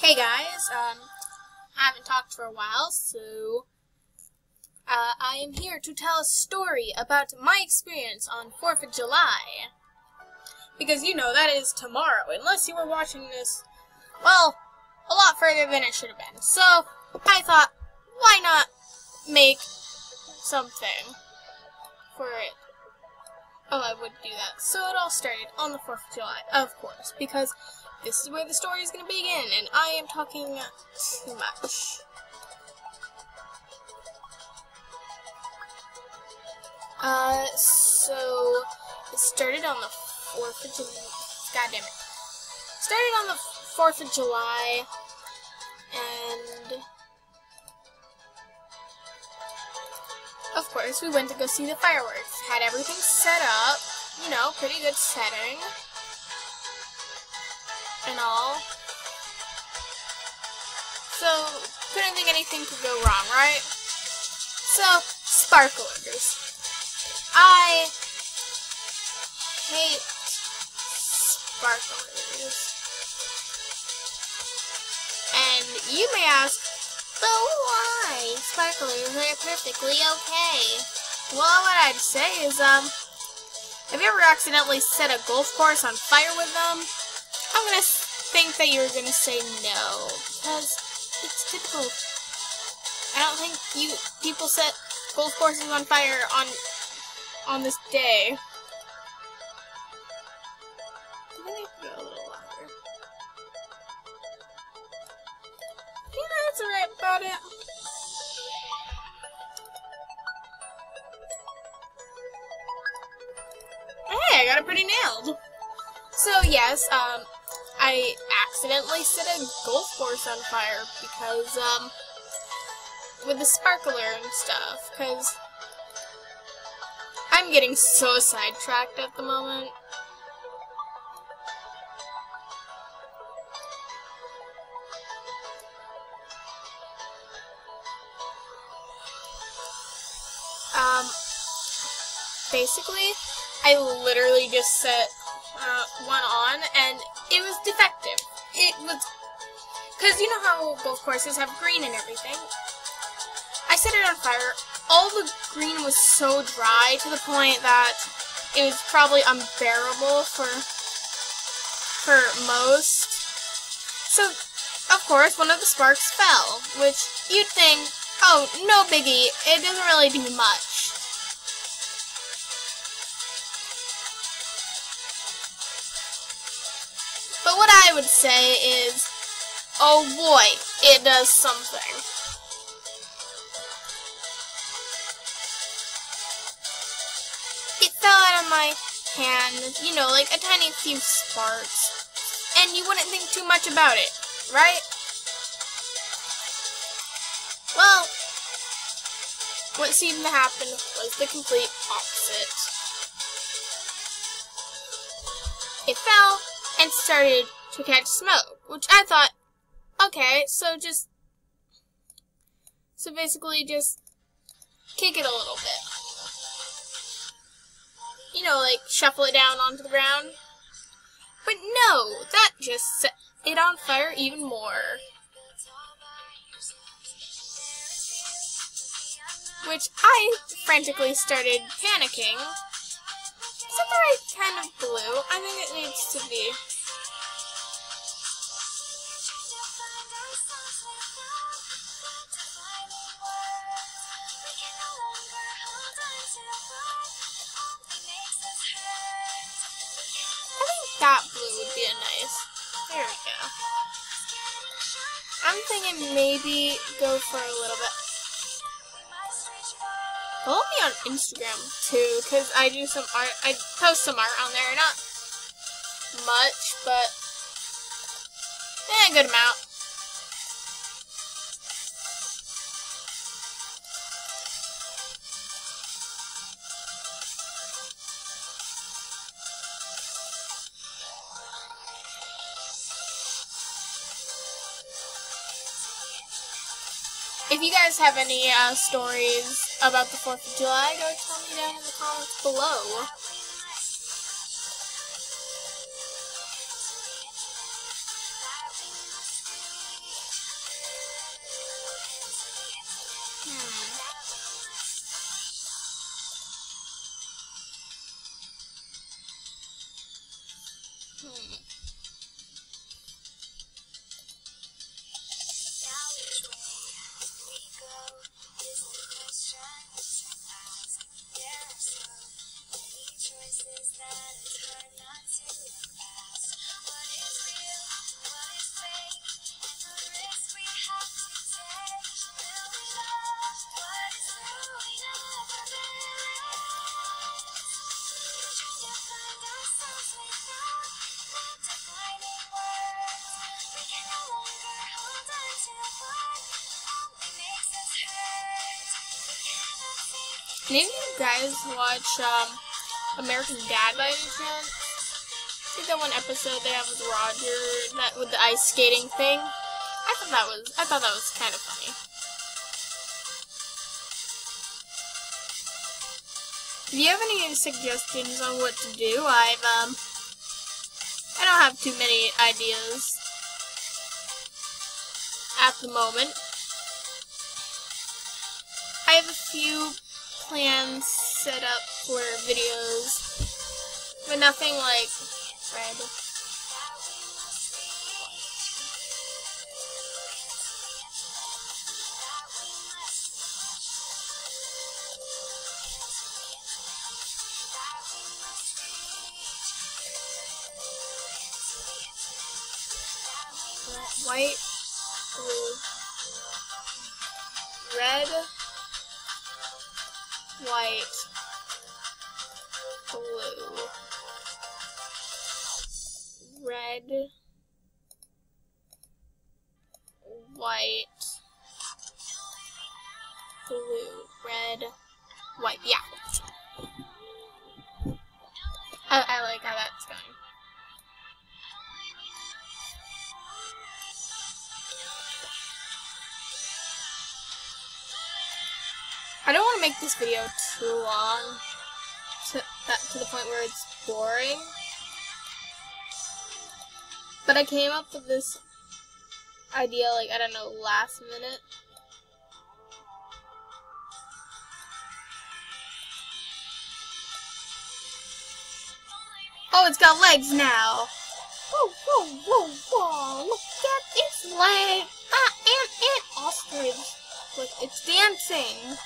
Hey guys, haven't talked for a while, so I am here to tell a story about my experience on 4th of July. Because you know, that is tomorrow, unless you were watching this, well, a lot further than it should have been. So, I thought, why not make something for it? Oh, I would do that. So it all started on the 4th of July, of course, because this is where the story is going to begin, and I am talking too much. So it started on the 4th of July. God damn it. Started on the 4th of July, and of course we went to go see the fireworks. Had everything set up, you know, pretty good setting and all. So, couldn't think anything could go wrong, right? So, sparklers. I hate sparklers. And you may ask, but why? Sparklers are perfectly okay. Well, what I'd say is, have you ever accidentally set a golf course on fire with them? I'm gonna think that you're gonna say no, because it's typical. I don't think people set golf courses on fire on this day. I think I can go a little longer. Yeah, that's alright about it. Hey, I got it pretty nailed. So yes, I accidentally set a golf course on fire because, with the sparkler and stuff, because I'm getting so sidetracked at the moment. Basically, I literally just set one on, and it was defective. It was, because you know how golf courses have green and everything. I set it on fire. All the green was so dry to the point that it was probably unbearable for most. So, of course, one of the sparks fell, which you'd think, oh, no biggie, it doesn't really do much. But what I would say is, oh boy, it does something. It fell out of my hand, you know, like a tiny few sparks, and you wouldn't think too much about it, right? Well, what seemed to happen was the complete opposite. It fell and started to catch smoke, which I thought, okay, so basically just kick it a little bit. You know, like shuffle it down onto the ground. But no, that just set it on fire even more. Which I frantically started panicking. Is that the right kind of blue? I think it needs to be. I think that blue would be a nice. There we go. I'm thinking maybe go for a little bit. Follow me on Instagram too, because I do some art. I post some art on there. Not much, but a good amount. If you guys have any stories about the 4th of July, go tell me down in the comments below. Any of you guys watch American Dad by any chance? I think that one episode they have with Roger, that with the ice skating thing. I thought that was kind of funny. If you have any suggestions on what to do, I don't have too many ideas at the moment. I have a few plans set up for videos, but nothing like Red. White, blue, red, white, blue, red, white, blue, red, white. Yeah. I like how that's going. I don't want to make this video too long, to the point where it's boring. But I came up with this idea, like, I don't know, last minute. Oh, it's got legs now. Whoa, whoa, whoa, whoa, look at its leg. And ostrich. Look, it's dancing.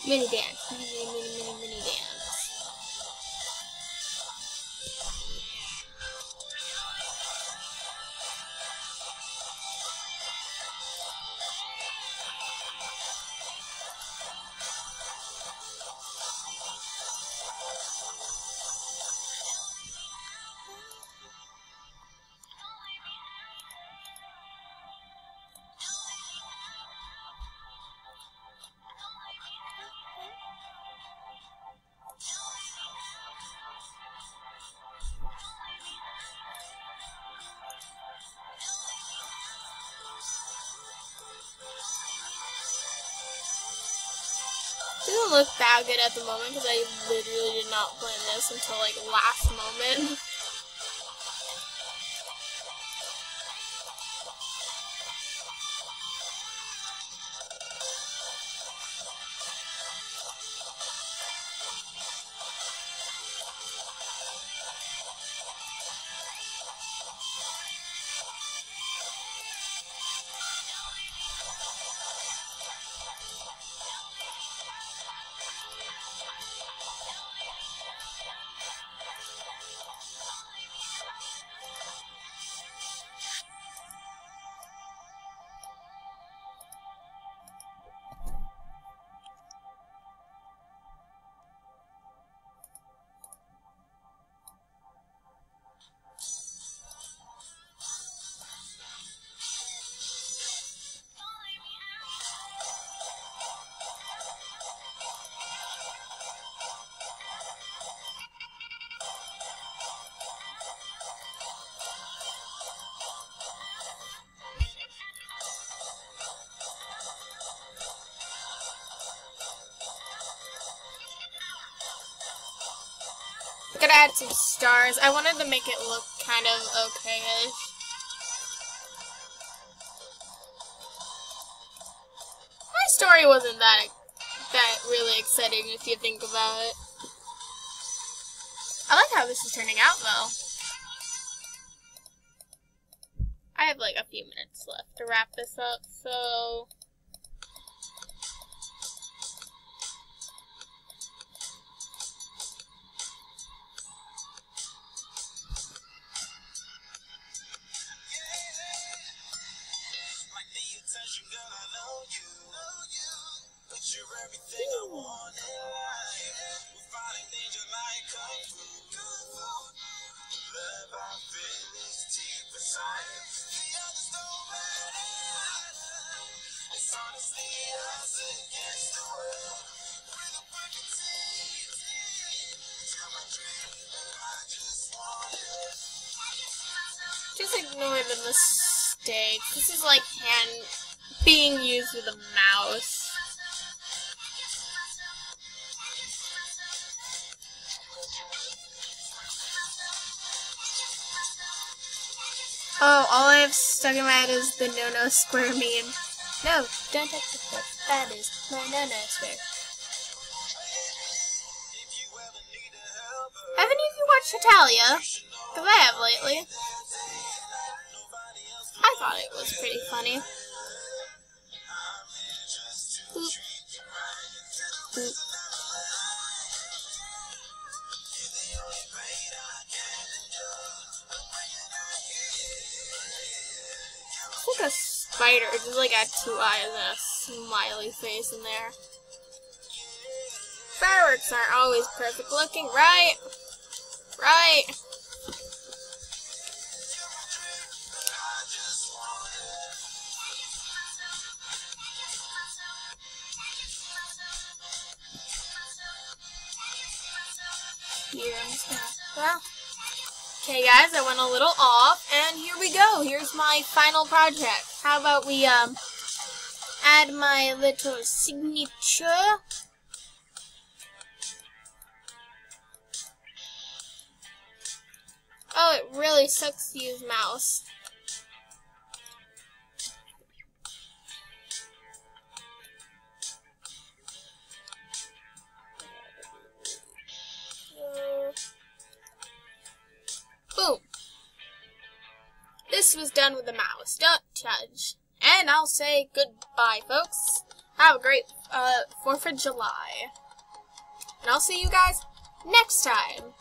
Mini dance. Mini dance. Doesn't look that good at the moment because I literally did not plan this until like last moment. I'm gonna add some stars. I wanted to make it look kind of okay-ish. My story wasn't that really exciting if you think about it. I like how this is turning out, though. I have like a few minutes left to wrap this up, so... Just ignore the mistake. This is like being used with a mouse. Oh, all I have stuck in my head is the no square meme. No, don't touch the foot. That is my no square. Have any of you watched Italia? Because I have lately. I thought it was pretty funny. Boop. Boop. It's like a spider, it just like had 2 eyes and a smiley face in there. Fireworks aren't always perfect looking, right? Right. Here, I'm just gonna, well, okay guys, I went a little off, and here we go. Here's my final project. How about we, add my little signature. Oh, it really sucks to use mouse. Boom. This was done with a mouse. Don't judge. And I'll say goodbye, folks. Have a great 4th of July. And I'll see you guys next time.